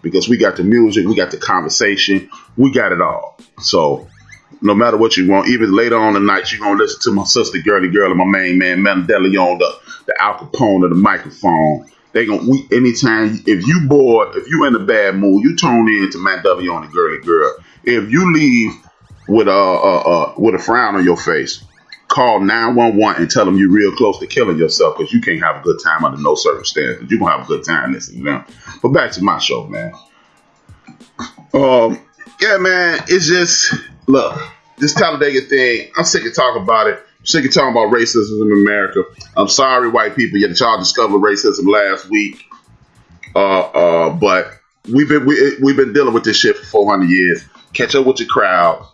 because we got the music, we got the conversation, we got it all. So no matter what you want, even later on tonight, you're going to listen to my sister Girly Girl and my main man Mandela on the Al Capone of the microphone. Anytime, if you bored, if you in a bad mood, you tune in to Mandela on the Girly Girl. If you leave with a frown on your face, call 911 and tell them you're real close to killing yourself, because you can't have a good time under no circumstances. You're going to have a good time listening to them. But back to my show, man. Yeah, man, it's just, look, this Talladega thing, I'm sick of talking about it. I'm sick of talking about racism in America. I'm sorry, white people, y'all discovered racism last week. But we've been dealing with this shit for 400 years. Catch up with your crowd.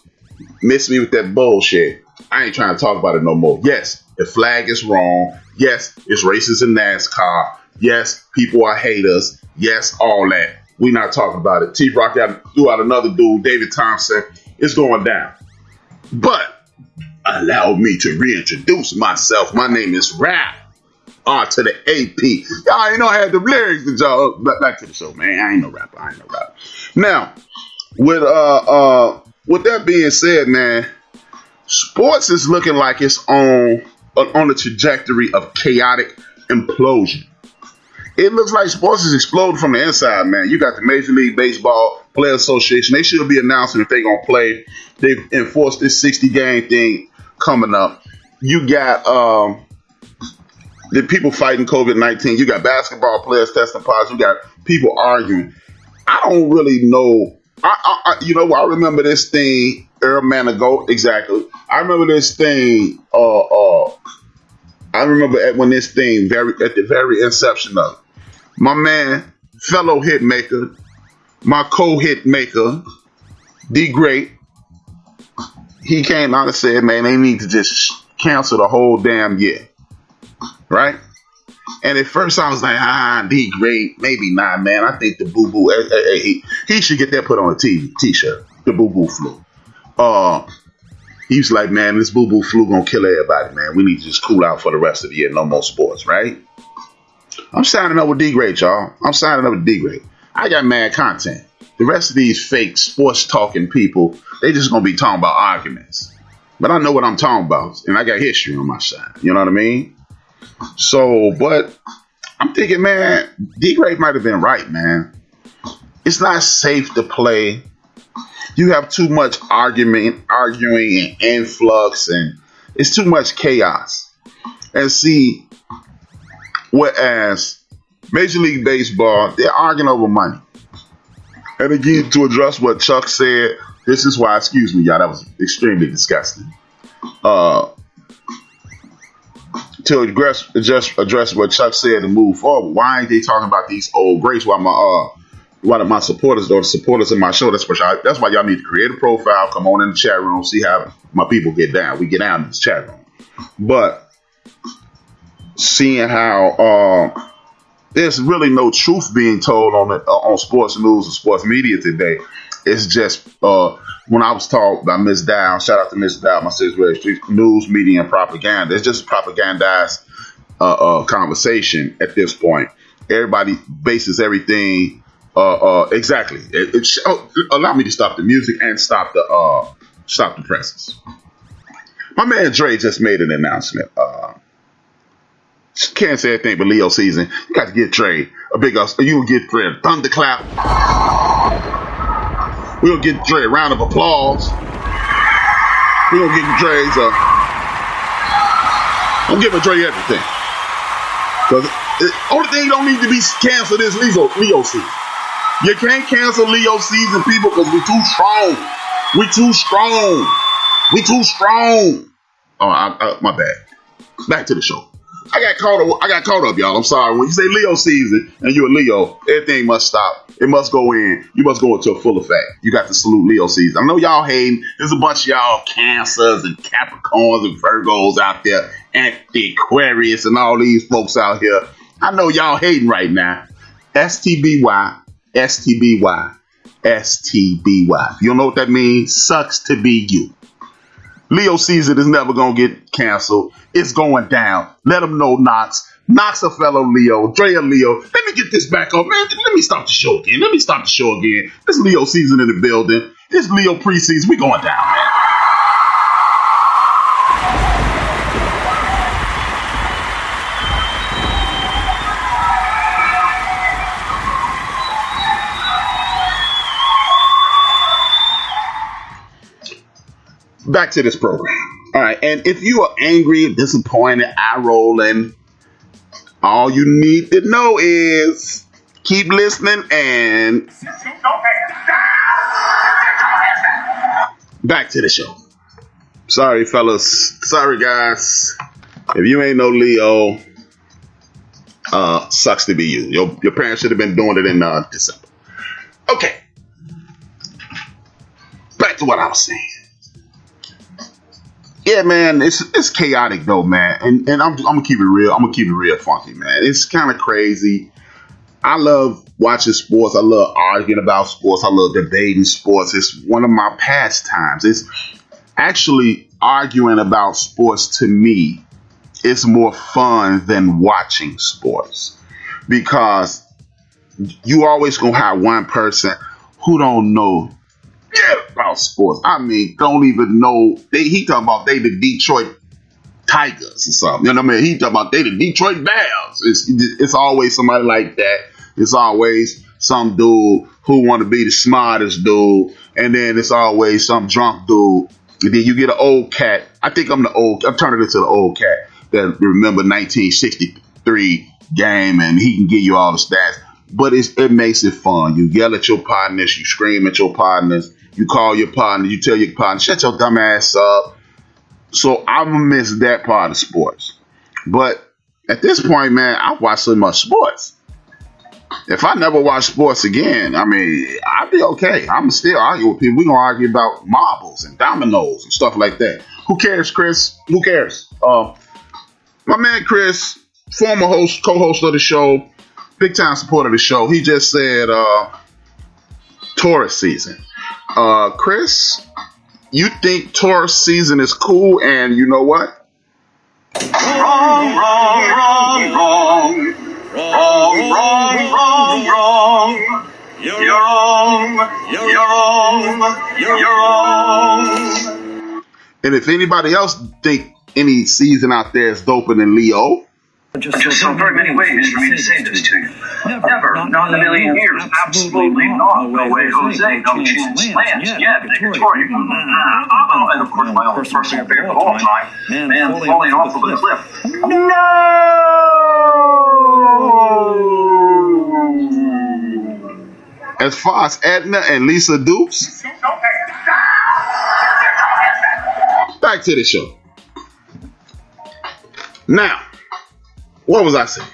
Miss me with that bullshit. I ain't trying to talk about it no more. Yes, the flag is wrong. Yes, it's racist in NASCAR. Yes, people are haters. Yes, all that. We not talking about it. T-Rock threw out another dude, David Thompson. It's going down. But allow me to reintroduce myself. My name is HRap. R to the AP. Y'all ain't know I had the lyrics to y'all. Back to the show, man. I ain't no rapper. Now, with that being said, man, sports is looking like it's on the trajectory of chaotic implosion. It looks like sports is exploding from the inside, man. You got the Major League Baseball Players Association. They should be announcing if they're going to play. They've enforced this 60-game thing coming up. You got the people fighting COVID-19. You got basketball players testing positive. You got people arguing. I don't really know. I remember this thing a man ago. Exactly. I remember this thing. I remember when this thing at the very inception of it. My man, fellow hit maker, my co-hit maker, D Great, he came out and said, man, they need to just cancel the whole damn year. Right? And at first I was like, D Great, maybe not, man. I think the boo-boo, he should get that put on a t-shirt, the boo-boo flu. He was like, man, this boo-boo flu gonna kill everybody, man. We need to just cool out for the rest of the year. No more sports, right? I'm signing up with D-Great, y'all. I'm signing up with D-Great. I got mad content. The rest of these fake sports talking people, they just gonna be talking about arguments. But I know what I'm talking about, and I got history on my side. You know what I mean? So, but I'm thinking, man, D-Great might have been right, man. It's not safe to play. You have too much arguing and influx, and it's too much chaos. And see, whereas Major League Baseball, they're arguing over money. And again, to address what Chuck said, this is why, excuse me, y'all, that was extremely disgusting. To address what Chuck said and move forward, why ain't they talking about these old greats while my supporters, or the supporters of my show, that's why y'all need to create a profile, come on in the chat room, see how my people get down. We get down in this chat room. But seeing how there's really no truth being told on sports news and sports media today, it's just when I was taught by Miss Dow, shout out to Miss Dow, my sister, news, media, and propaganda. It's just a propagandized conversation at this point. Everybody bases everything. Exactly. Allow me to stop the music and stop the presses. My man Dre just made an announcement. Can't say anything but Leo season. You got to get Dre a big. You will get Dre a thunderclap. We'll get Dre a round of applause. We'll get Dre's I'm giving Dre everything. Because the only thing you don't need to be canceled is Leo season. You can't cancel Leo season, people, because we're too strong. We too strong. Oh, my bad. Back to the show. I got caught up, y'all. I'm sorry. When you say Leo season and you're a Leo, everything must stop. It must go in. You must go into a full effect. You got to salute Leo season. I know y'all hating. There's a bunch of y'all Cancers and Capricorns and Virgos out there, and the Aquarius and all these folks out here. I know y'all hating right now. STBY. STBY. STBY. You don't know what that means? Sucks to be you. Leo season is never going to get canceled. It's going down. Let them know, Knox. Knox a fellow Leo, Dre a Leo. Let me get this back up, man. Let me start the show again. This Leo season in the building. This Leo preseason. We going down, man. Back to this program. All right. And if you are angry, disappointed, eye rolling, all you need to know is keep listening and back to the show. Sorry, fellas. Sorry, guys. If you ain't no Leo, sucks to be you. Your parents should have been doing it in December. Okay. Back to what I was saying. Yeah, man, it's chaotic though, man, and I'm gonna keep it real. I'm gonna keep it real funky, man. It's kind of crazy. I love watching sports. I love arguing about sports. I love debating sports. It's one of my pastimes. It's actually arguing about sports to me. It's more fun than watching sports because you always gonna have one person who don't know about sports. I mean, don't even know. He talking about they the Detroit Tigers or something. You know what I mean? He talking about they the Detroit Bears. It's always somebody like that. It's always some dude who want to be the smartest dude, and then it's always some drunk dude. And then you get an old cat. I think I'm turning into the old cat that remember 1963 game, and he can give you all the stats. But it makes it fun. You yell at your partners. You scream at your partners. You call your partner. You tell your partner, shut your dumb ass up. So I'm going to miss that part of sports. But at this point, man, I've watched so much sports. If I never watch sports again, I mean, I'll be okay. I'm still arguing with people. We're going to argue about marbles and dominoes and stuff like that. Who cares, Chris? Who cares? My man, Chris, former co-host of the show, big time supporter of the show. He just said Taurus season. Chris, you think Taurus season is cool, and you know what? Wrong. You're wrong. And if anybody else think any season out there is doper than Leo, Just so very many ways for me to say this to you. Never, not in a million years. Absolutely not. No way, Jose. No chance. Lance, yeah, Victoria. And of course, my own personal favorite of all time, man falling off of a cliff. No! As far as Edna and Lisa Dukes, back to the show. Now, what was I saying?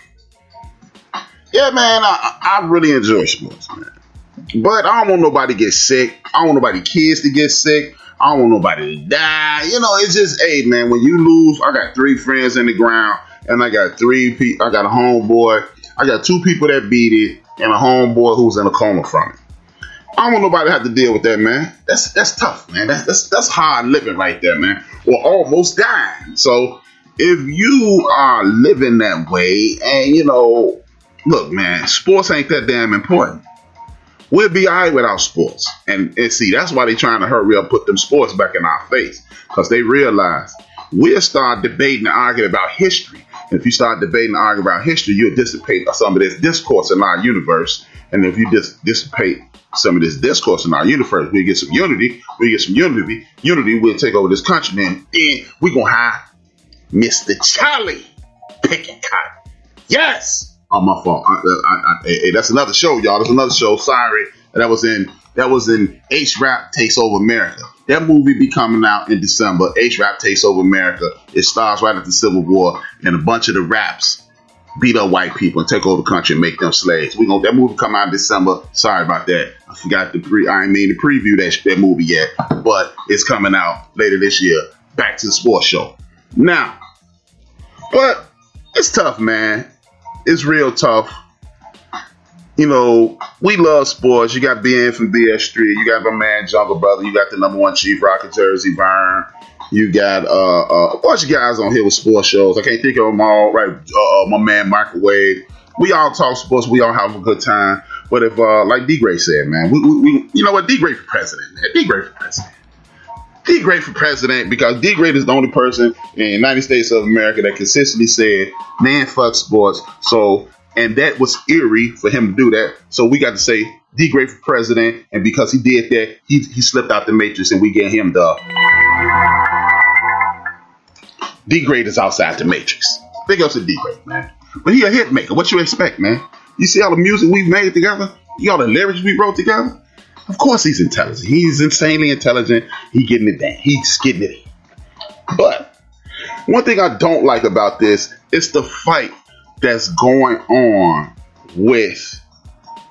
Yeah, man, I really enjoy sports, man. But I don't want nobody to get sick. I don't want nobody kids to get sick. I don't want nobody to die. You know, it's just, hey, man, when you lose, I got 3 friends in the ground, and I got 3 people. I got a homeboy. I got 2 people that beat it, and a homeboy who's in a coma from it. I don't want nobody to have to deal with that, man. That's tough, man. That's hard living right there, man. Or almost dying. So if you are living that way, and you know, look, man, sports ain't that damn important. We'll be all right without sports. And see, that's why they trying to hurry up, put them sports back in our face. Because they realize we'll start debating and arguing about history. And if you start debating and arguing about history, you'll dissipate some of this discourse in our universe. And if you dissipate some of this discourse in our universe, we'll get some unity. Unity will take over this country. And then we're going to have Mr. Charlie picking cotton. Yes! Oh, my fault. Hey, that's another show, y'all. That's another show. Sorry. That was in HRap Takes Over America. That movie be coming out in December. HRap Takes Over America. It stars right after the Civil War, and a bunch of the raps beat up white people and take over the country and make them slaves. That movie come out in December. Sorry about that. I forgot to preview that movie yet, but it's coming out later this year. Back to the sports show. Now, but it's tough, man. It's real tough. You know, we love sports. You got BN from BS3. You got my man Jungle Brother. You got the #1 Chief Rocker Jersey Vern. You got a bunch of guys on here with sports shows. I can't think of them all. Right, my man Microwave. We all talk sports. We all have a good time. But if like D Gray said, man, we you know what, D Gray for president, man. D Gray for president. D Gray for president, because D Gray is the only person in the United States of America that consistently said, man, fuck sports. So, and that was eerie for him to do that. So we got to say D Gray for president, and because he did that, he slipped out the matrix, and we get him the D Grade is outside the matrix. Big ups to D Grade, man. But he a hit maker. What you expect, man? You see all the music we've made together? You all the lyrics we wrote together? Of course he's intelligent. He's insanely intelligent. He getting it done. He's getting it in. But one thing I don't like about this is the fight that's going on with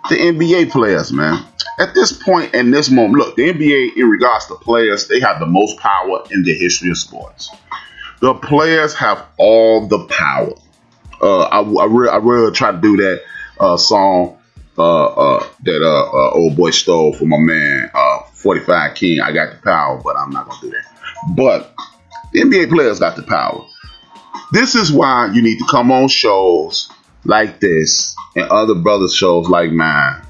the NBA players, man. At this point, in this moment, look, the NBA, in regards to players, they have the most power in the history of sports. The players have all the power. I really try to do that song that old boy stole from my man 45 King. I got the power, but I'm not gonna do that. But the NBA players got the power. This is why you need to come on shows like this and other brothers' shows like mine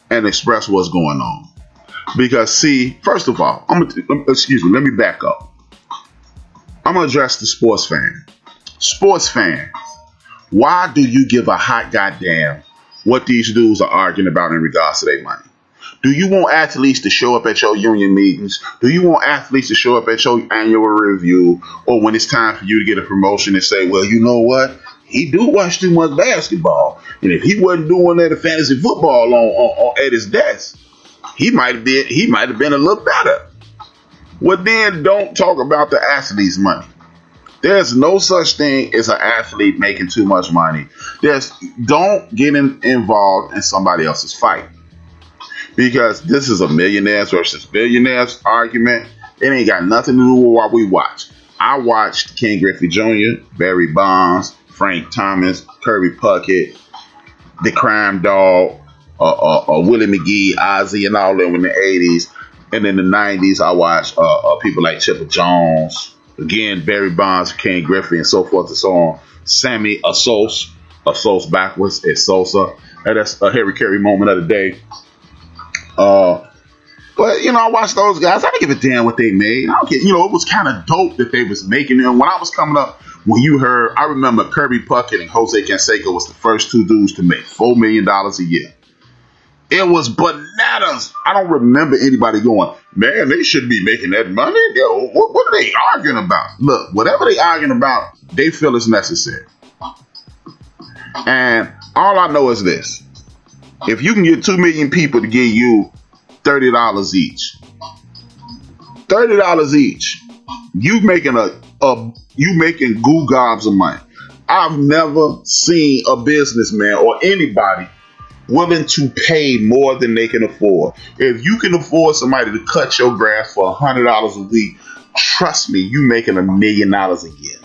and express what's going on. Because see, first of all, let me back up. I'm going to address the sports fan. Sports fans, why do you give a hot goddamn what these dudes are arguing about in regards to their money? Do you want athletes to show up at your union meetings? Do you want athletes to show up at your annual review? Or when it's time for you to get a promotion and say, well, you know what? He do watch too much basketball. And if he wasn't doing that fantasy football on at his desk, he might have been a little better. Well, then don't talk about the athlete's money. There's no such thing as an athlete making too much money. Don't get involved in somebody else's fight. Because this is a millionaires versus billionaires argument. It ain't got nothing to do with what we watch. I watched Ken Griffey Jr., Barry Bonds, Frank Thomas, Kirby Puckett, The Crime Dog, Willie McGee, Ozzy, and all of them in the 80s. And in the 90s, I watched people like Chipper Jones, again, Barry Bonds, Ken Griffey, and so forth and so on. Sammy Asos backwards, it's Sosa. And that's a Harry Carey moment of the day. But, I watched those guys. I didn't give a damn what they made. I don't care. It was kind of dope that they was making them. When I was coming up, I remember Kirby Puckett and Jose Canseco was the first two dudes to make $4 million a year. It was bananas. I don't remember anybody going, man, they shouldn't be making that money. Yo, what are they arguing about? Look, whatever they arguing about, they feel is necessary. And all I know is this. If you can get 2 million people to give you $30 each, you making goo gobs of money. I've never seen a businessman or anybody willing to pay more than they can afford. If you can afford somebody to cut your grass for $100 a week, trust me, you making $1 million a year.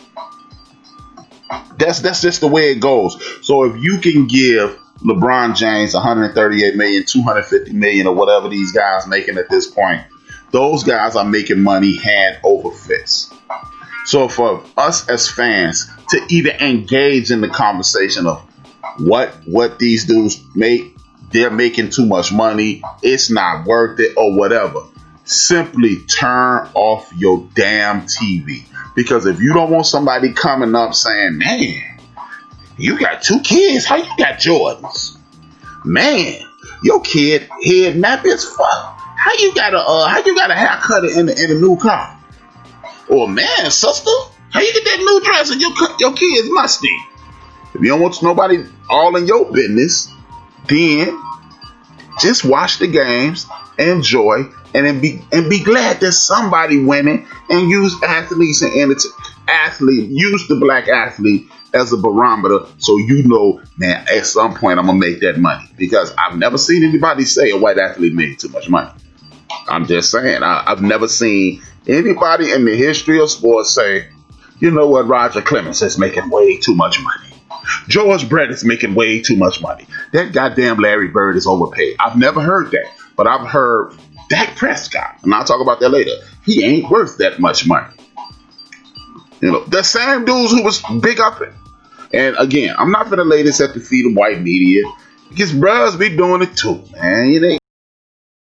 That's just the way it goes. So if you can give LeBron James $138 million, $250 million, or whatever these guys making at this point, those guys are making money hand over fist. So for us as fans to either engage in the conversation of what these dudes make, they're making too much money, it's not worth it, or whatever, simply turn off your damn TV. Because if you don't want somebody coming up saying, man, you got 2 kids, how you got Jordans? Man, your kid head nappy as fuck. How you got a haircut in a new car? Or man, sister, how you get that new dress and your kid's musty? If you don't want nobody all in your business, then just watch the games, enjoy, and be glad that somebody winning, and use athletes and use the black athlete as a barometer, so man, at some point I'm gonna make that money. Because I've never seen anybody say a white athlete made too much money. I'm just saying, I've never seen anybody in the history of sports say, you know what, Roger Clemens is making way too much money. George Brett is making way too much money. That goddamn Larry Bird is overpaid. I've never heard that, but I've heard Dak Prescott, and I'll talk about that later, he ain't worth that much money. You know, the same dudes who was big up it. And again, I'm not going to lay this at the feet of white media, because bros be doing it too, man.